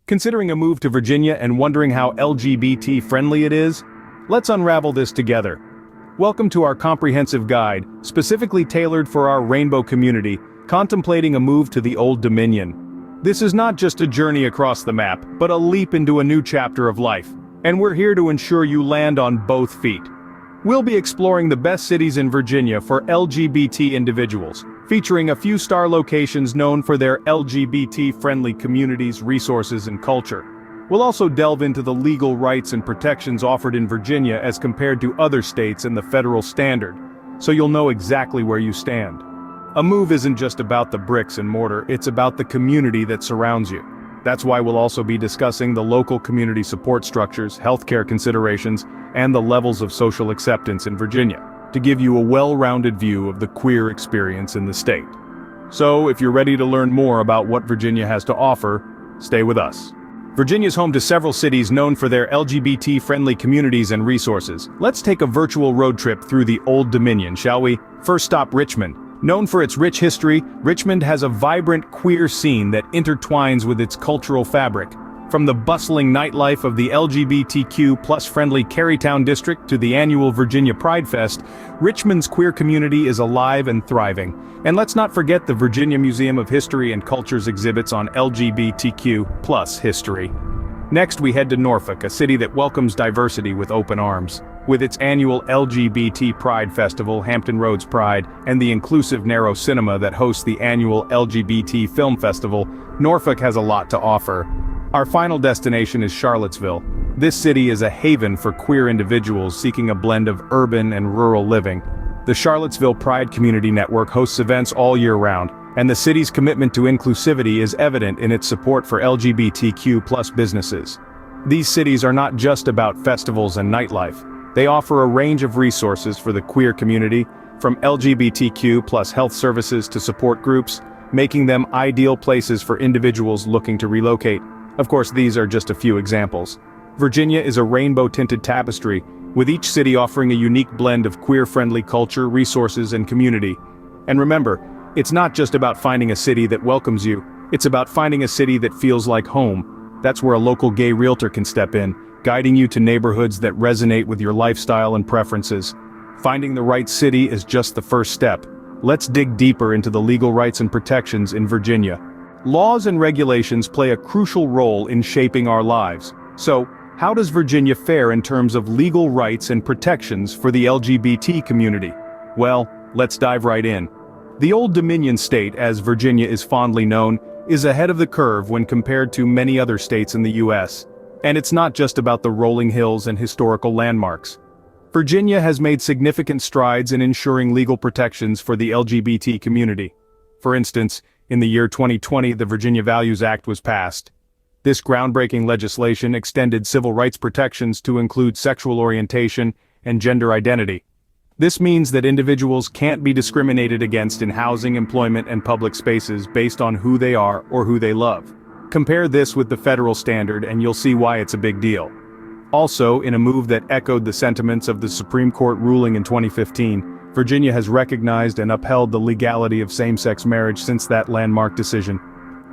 Considering a move to Virginia and wondering how LGBT-friendly it is? Let's unravel this together. Welcome to our comprehensive guide, specifically tailored for our rainbow community, contemplating a move to the Old Dominion. This is not just a journey across the map, but a leap into a new chapter of life. And we're here to ensure you land on both feet. We'll be exploring the best cities in Virginia for LGBT individuals, featuring a few star locations known for their LGBT-friendly communities, resources, and culture. We'll also delve into the legal rights and protections offered in Virginia as compared to other states and the federal standard, so you'll know exactly where you stand. A move isn't just about the bricks and mortar, it's about the community that surrounds you. That's why we'll also be discussing the local community support structures, healthcare considerations, and the levels of social acceptance in Virginia, to give you a well-rounded view of the queer experience in the state. So, if you're ready to learn more about what Virginia has to offer, stay with us. Virginia is home to several cities known for their LGBT-friendly communities and resources. Let's take a virtual road trip through the Old Dominion, shall we? First stop, Richmond. Known for its rich history, Richmond has a vibrant queer scene that intertwines with its cultural fabric. From the bustling nightlife of the LGBTQ+ friendly Carytown district to the annual Virginia Pride Fest, Richmond's queer community is alive and thriving. And let's not forget the Virginia Museum of History and Culture's exhibits on LGBTQ+ history. Next we head to Norfolk, a city that welcomes diversity with open arms. With its annual LGBT Pride Festival, Hampton Roads Pride, and the inclusive Narrow Cinema that hosts the annual LGBT Film Festival, Norfolk has a lot to offer. Our final destination is Charlottesville. This city is a haven for queer individuals seeking a blend of urban and rural living. The Charlottesville Pride Community Network hosts events all year round, and the city's commitment to inclusivity is evident in its support for LGBTQ+ businesses. These cities are not just about festivals and nightlife. They offer a range of resources for the queer community, from LGBTQ+ health services to support groups, making them ideal places for individuals looking to relocate. Of course, these are just a few examples. Virginia is a rainbow-tinted tapestry, with each city offering a unique blend of queer-friendly culture, resources, and community. And remember, it's not just about finding a city that welcomes you, it's about finding a city that feels like home. That's where a local gay realtor can step in, guiding you to neighborhoods that resonate with your lifestyle and preferences. Finding the right city is just the first step. Let's dig deeper into the legal rights and protections in Virginia. Laws and regulations play a crucial role in shaping our lives. So, how does Virginia fare in terms of legal rights and protections for the LGBT community? Well, let's dive right in. The Old Dominion state, as Virginia is fondly known, is ahead of the curve when compared to many other states in the U.S. And it's not just about the rolling hills and historical landmarks. Virginia has made significant strides in ensuring legal protections for the LGBT community. For instance, in the year 2020, the Virginia Values Act was passed. This groundbreaking legislation extended civil rights protections to include sexual orientation and gender identity. This means that individuals can't be discriminated against in housing, employment, and public spaces based on who they are or who they love. Compare this with the federal standard and you'll see why it's a big deal. Also, in a move that echoed the sentiments of the Supreme Court ruling in 2015, Virginia has recognized and upheld the legality of same-sex marriage since that landmark decision.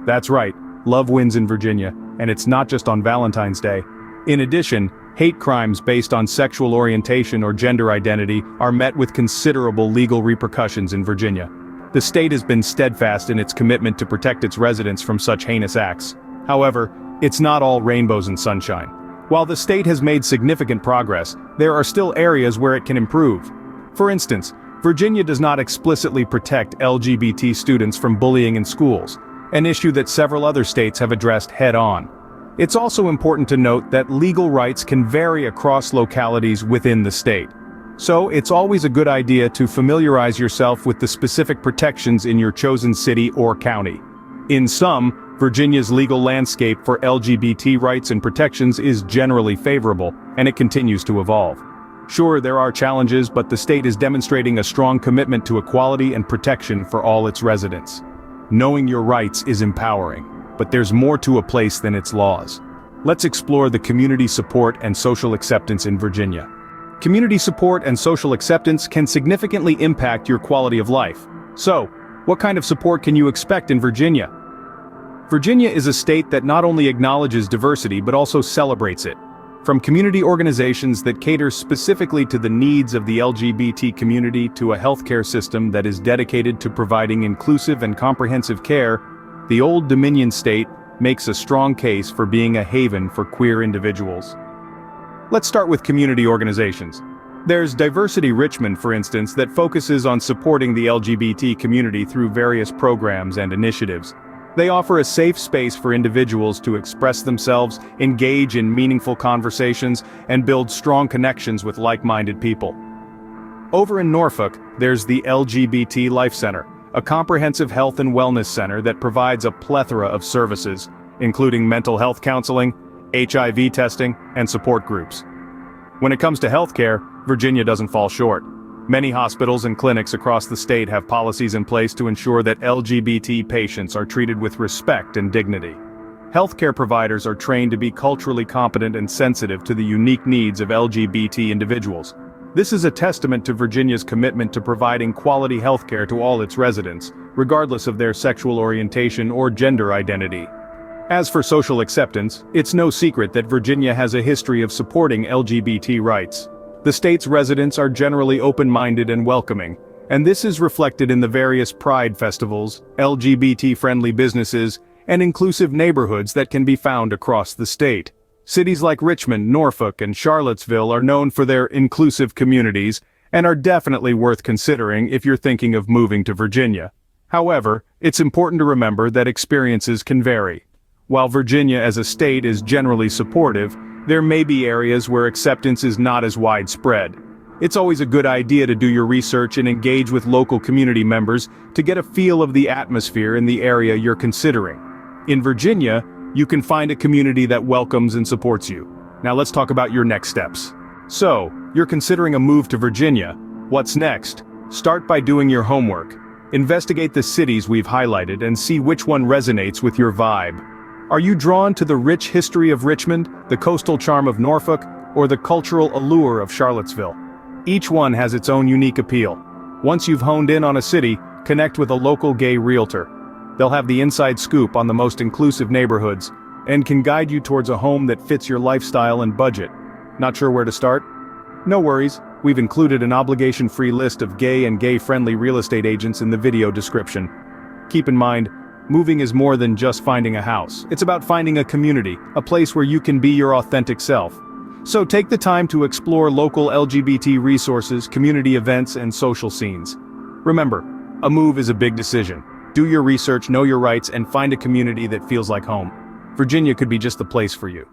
That's right, love wins in Virginia, and it's not just on Valentine's Day. In addition, hate crimes based on sexual orientation or gender identity are met with considerable legal repercussions in Virginia. The state has been steadfast in its commitment to protect its residents from such heinous acts. However, it's not all rainbows and sunshine. While the state has made significant progress, there are still areas where it can improve. For instance, Virginia does not explicitly protect LGBT students from bullying in schools, an issue that several other states have addressed head-on. It's also important to note that legal rights can vary across localities within the state. So, it's always a good idea to familiarize yourself with the specific protections in your chosen city or county. In sum, Virginia's legal landscape for LGBT rights and protections is generally favorable, and it continues to evolve. Sure, there are challenges, but the state is demonstrating a strong commitment to equality and protection for all its residents. Knowing your rights is empowering, but there's more to a place than its laws. Let's explore the community support and social acceptance in Virginia. Community support and social acceptance can significantly impact your quality of life. So, what kind of support can you expect in Virginia? Virginia is a state that not only acknowledges diversity but also celebrates it. From community organizations that cater specifically to the needs of the LGBT community to a healthcare system that is dedicated to providing inclusive and comprehensive care, the Old Dominion state makes a strong case for being a haven for queer individuals. Let's start with community organizations. There's Diversity Richmond, for instance, that focuses on supporting the LGBT community through various programs and initiatives. They offer a safe space for individuals to express themselves, engage in meaningful conversations, and build strong connections with like-minded people. Over in Norfolk, there's the LGBT Life Center, a comprehensive health and wellness center that provides a plethora of services, including mental health counseling, HIV testing, and support groups. When it comes to healthcare, Virginia doesn't fall short. Many hospitals and clinics across the state have policies in place to ensure that LGBT patients are treated with respect and dignity. Healthcare providers are trained to be culturally competent and sensitive to the unique needs of LGBT individuals. This is a testament to Virginia's commitment to providing quality healthcare to all its residents, regardless of their sexual orientation or gender identity. As for social acceptance, it's no secret that Virginia has a history of supporting LGBT rights. The state's residents are generally open-minded and welcoming, and this is reflected in the various pride festivals, LGBT-friendly businesses, and inclusive neighborhoods that can be found across the state. Cities like Richmond, Norfolk, and Charlottesville are known for their inclusive communities and are definitely worth considering if you're thinking of moving to Virginia. However, it's important to remember that experiences can vary. While Virginia as a state is generally supportive, there may be areas where acceptance is not as widespread. It's always a good idea to do your research and engage with local community members to get a feel of the atmosphere in the area you're considering. In Virginia, you can find a community that welcomes and supports you. Now let's talk about your next steps. So, you're considering a move to Virginia. What's next? Start by doing your homework. Investigate the cities we've highlighted and see which one resonates with your vibe. Are you drawn to the rich history of Richmond, the coastal charm of Norfolk, or the cultural allure of Charlottesville? Each one has its own unique appeal. Once you've honed in on a city, connect with a local gay realtor. They'll have the inside scoop on the most inclusive neighborhoods, and can guide you towards a home that fits your lifestyle and budget. Not sure where to start? No worries, we've included an obligation-free list of gay and gay-friendly real estate agents in the video description. Keep in mind, moving is more than just finding a house. It's about finding a community, a place where you can be your authentic self. So take the time to explore local LGBT resources, community events, and social scenes. Remember, a move is a big decision. Do your research, know your rights, and find a community that feels like home. Virginia could be just the place for you.